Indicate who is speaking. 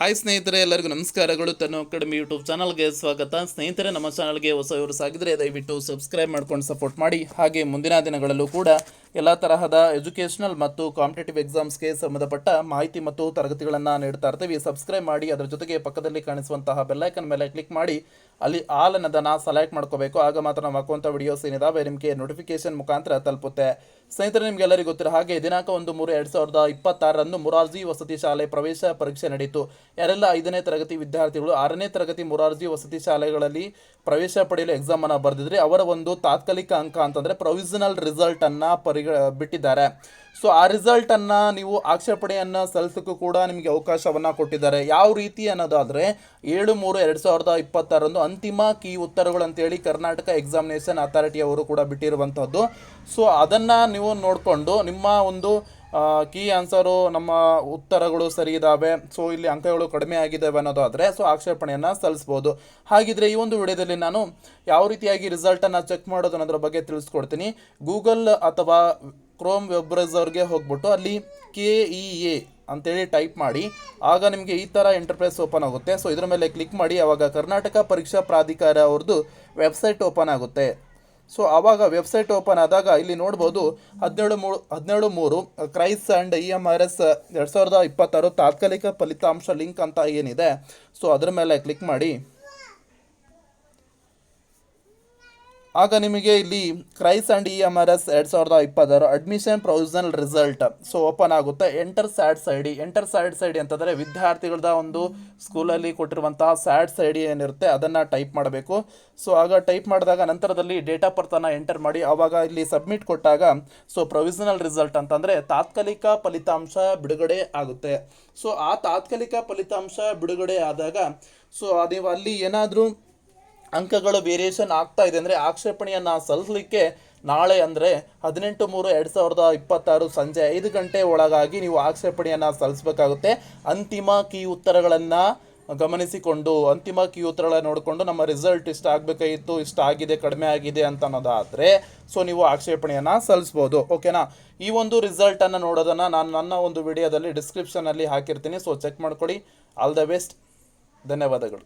Speaker 1: Hi ಸ್ನೇಹಿತರೆ, ಎಲ್ಲರಿಗೂ ನಮಸ್ಕಾರಗಳು. ತನ್ನ ಅಕಾಡೆಮಿ ಯೂಟ್ಯೂಬ್ ಚಾನಲ್ಗೆ ಸ್ವಾಗತ. ಸ್ನೇಹಿತರೆ, ನಮ್ಮ ಚಾನಲ್ಗೆ ಹೊಸವರು ಸಾಗಿದ್ರೆ ದಯವಿಟ್ಟು ಸಬ್ಸ್ಕ್ರೈಬ್ ಮಾಡ್ಕೊಂಡು ಸಪೋರ್ಟ್ ಮಾಡಿ. ಹಾಗೆ ಮುಂದಿನ ದಿನಗಳಲ್ಲೂ ಕೂಡ ಎಲ್ಲ ತರಹದ ಎಜುಕೇಷನಲ್ ಮತ್ತು ಕಾಂಪಿಟೇಟಿವ್ ಎಕ್ಸಾಮ್ಸ್ಗೆ ಸಂಬಂಧಪಟ್ಟ ಮಾಹಿತಿ ಮತ್ತು ತರಗತಿಗಳನ್ನು ನೀಡ್ತಾ ಇರ್ತೀವಿ. ಸಬ್ಸ್ಕ್ರೈಬ್ ಮಾಡಿ, ಅದರ ಜೊತೆಗೆ ಪಕ್ಕದಲ್ಲಿ ಕಾಣಿಸುವಂತಹ ಬೆಲ್ಲೈಕನ್ ಮೇಲೆ ಕ್ಲಿಕ್ ಮಾಡಿ ಅಲ್ಲಿ ಆಲ್ ಅನ್ನೋದನ್ನು ಸೆಲೆಕ್ಟ್ ಮಾಡ್ಕೋಬೇಕು. ಆಗ ಮಾತ್ರ ನಾವು ಹಾಕುವಂಥ ವಿಡಿಯೋಸ್ ಏನಿದಾವೆ ನಿಮಗೆ ನೋಟಿಫಿಕೇಶನ್ ಮುಖಾಂತರ ತಲುಪುತ್ತೆ. ಸ್ನೇಹಿತರೆ, ನಿಮಗೆಲ್ಲರಿಗೂ ಗೊತ್ತಿರೋ ಹಾಗೆ ದಿನಾಂಕ 1/3/2026 ಮೊರಾರ್ಜಿ ವಸತಿ ಶಾಲೆ ಪ್ರವೇಶ ಪರೀಕ್ಷೆ ನಡೆಯಿತು. ಯಾರೆಲ್ಲ 5ನೇ ತರಗತಿ ವಿದ್ಯಾರ್ಥಿಗಳು 6ನೇ ತರಗತಿ ಮೊರಾರ್ಜಿ ವಸತಿ ಶಾಲೆಗಳಲ್ಲಿ ಪ್ರವೇಶ ಪಡೆಯಲು ಎಕ್ಸಾಮ್ ಅನ್ನು ಬರೆದಿದ್ರೆ ಅವರ ಒಂದು ತಾತ್ಕಾಲಿಕ ಅಂಕ ಅಂತಂದ್ರೆ ಪ್ರೊವಿಷನಲ್ ರಿಸಲ್ಟ್ ಅನ್ನ ಬಿಟ್ಟಿದ್ದಾರೆ. ಸೊ ಆ ರಿಸಲ್ಟ್ ಅನ್ನ ನೀವು ಆಕ್ಷೇಪಣೆಯನ್ನ ಸಲ್ಲಿಸಕ್ಕೂ ಕೂಡ ನಿಮಗೆ ಅವಕಾಶವನ್ನ ಕೊಟ್ಟಿದ್ದಾರೆ. ಯಾವ ರೀತಿ ಅನ್ನೋದಾದ್ರೆ 7/3/2026 ಅಂತಿಮ ಕೀ ಉತ್ತರಗಳು ಅಂತೇಳಿ ಕರ್ನಾಟಕ ಎಕ್ಸಾಮಿನೇಷನ್ ಅಥಾರಿಟಿ ಅವರು ಕೂಡ ಬಿಟ್ಟಿರುವಂತಹದ್ದು. ಸೊ ಅದನ್ನ ನೀವು ನೋಡಿಕೊಂಡು ನಿಮ್ಮ ಒಂದು ಕೀ ಆನ್ಸರು ನಮ್ಮ ಉತ್ತರಗಳು ಸರಿ ಇದ್ದಾವೆ, ಸೊ ಇಲ್ಲಿ ಅಂಕಗಳು ಕಡಿಮೆ ಆಗಿದ್ದಾವೆ ಅನ್ನೋದಾದರೆ ಸೊ ಆಕ್ಷೇಪಣೆಯನ್ನು ಸಲ್ಲಿಸ್ಬೋದು. ಹಾಗಿದ್ರೆ ಈ ಒಂದು ವಿಡಿಯೋದಲ್ಲಿ ನಾನು ಯಾವ ರೀತಿಯಾಗಿ ರಿಸಲ್ಟನ್ನು ಚೆಕ್ ಮಾಡೋದು ಅನ್ನೋದ್ರ ಬಗ್ಗೆ ತಿಳಿಸ್ಕೊಡ್ತೀನಿ. ಗೂಗಲ್ ಅಥವಾ ಕ್ರೋಮ್ ವೆಬ್ ಬ್ರೌಸರ್ಗೆ ಹೋಗ್ಬಿಟ್ಟು ಅಲ್ಲಿ KEA ಅಂತೇಳಿ ಟೈಪ್ ಮಾಡಿ. ಆಗ ನಿಮಗೆ ಈ ಥರ ಇಂಟರ್ಫೇಸ್ ಓಪನ್ ಆಗುತ್ತೆ. ಸೊ ಇದ್ರ ಮೇಲೆ ಕ್ಲಿಕ್ ಮಾಡಿ, ಆವಾಗ ಕರ್ನಾಟಕ ಪರೀಕ್ಷಾ ಪ್ರಾಧಿಕಾರ ಅವ್ರದ್ದು ವೆಬ್ಸೈಟ್ ಓಪನ್ ಆಗುತ್ತೆ. ಸೊ ಆವಾಗ ವೆಬ್ಸೈಟ್ ಓಪನ್ ಆದಾಗ ಇಲ್ಲಿ ನೋಡ್ಬೋದು 17/3 ಕ್ರೈಸ್ ಆ್ಯಂಡ್ EMRS 2026 ತಾತ್ಕಾಲಿಕ ಫಲಿತಾಂಶ ಲಿಂಕ್ ಅಂತ ಏನಿದೆ, ಸೊ ಅದ್ರ ಮೇಲೆ ಕ್ಲಿಕ್ ಮಾಡಿ. ಆಗ ನಿಮಗೆ ಇಲ್ಲಿ ಕ್ರೈಸ್ and EMRS 2026 admission provisional result so open ಆಗುತ್ತೆ. ಎಂಟರ್ ಸ್ಯಾಡ್ಸ್ ಐ ಡಿ ಅಂತಂದರೆ ವಿದ್ಯಾರ್ಥಿಗಳದ ಒಂದು ಸ್ಕೂಲಲ್ಲಿ ಕೊಟ್ಟಿರುವಂತಹ ಸ್ಯಾಡ್ಸ್ ಐ ಡಿ ಏನಿರುತ್ತೆ ಅದನ್ನು ಟೈಪ್ ಮಾಡಬೇಕು. ಸೊ ಆಗ ಟೈಪ್ ಮಾಡಿದಾಗ ನಂತರದಲ್ಲಿ ಡೇಟ್ ಆಫ್ ಬರ್ತನ್ನು ಎಂಟರ್ ಮಾಡಿ ಆವಾಗ ಇಲ್ಲಿ ಸಬ್ಮಿಟ್ ಕೊಟ್ಟಾಗ ಸೊ ಪ್ರೊವಿಷನಲ್ ರಿಸಲ್ಟ್ ಅಂತಂದರೆ ತಾತ್ಕಾಲಿಕ ಫಲಿತಾಂಶ ಬಿಡುಗಡೆ ಆಗುತ್ತೆ. ಸೊ ಆ ತಾತ್ಕಾಲಿಕ ಫಲಿತಾಂಶ ಬಿಡುಗಡೆ ಆದಾಗ ಸೊ ನೀವು ಅಲ್ಲಿ ಏನಾದರೂ ಅಂಕಗಳು ವೇರಿಯೇಷನ್ ಆಗ್ತಾ ಇದೆ ಅಂದರೆ ಆಕ್ಷೇಪಣೆಯನ್ನು ಸಲ್ಲಿಸಲಿಕ್ಕೆ ನಾಳೆ ಅಂದರೆ 18/3/2026 ಸಂಜೆ 5 ಗಂಟೆ ಒಳಗಾಗಿ ನೀವು ಆಕ್ಷೇಪಣೆಯನ್ನು ಸಲ್ಲಿಸಬೇಕಾಗುತ್ತೆ. ಅಂತಿಮ ಕೀ ಉತ್ತರಗಳನ್ನು ಗಮನಿಸಿಕೊಂಡು ಅಂತಿಮ ಕೀ ಉತ್ತರಗಳನ್ನು ನೋಡಿಕೊಂಡು ನಮ್ಮ ರಿಸಲ್ಟ್ ಇಷ್ಟ ಆಗಬೇಕಾಗಿತ್ತು, ಇಷ್ಟ ಆಗಿದೆ, ಕಡಿಮೆ ಆಗಿದೆ ಅಂತ ಅನ್ನೋದಾದರೆ ಸೊ ನೀವು ಆಕ್ಷೇಪಣೆಯನ್ನು ಸಲ್ಲಿಸ್ಬೋದು. ಓಕೆನಾ? ಈ ಒಂದು ರಿಸಲ್ಟನ್ನು ನೋಡೋದನ್ನು ನಾನು ನನ್ನ ಒಂದು ವಿಡಿಯೋದಲ್ಲಿ ಡಿಸ್ಕ್ರಿಪ್ಷನಲ್ಲಿ ಹಾಕಿರ್ತೀನಿ. ಸೊ ಚೆಕ್ ಮಾಡ್ಕೊಳ್ಳಿ. All the best. ಧನ್ಯವಾದಗಳು.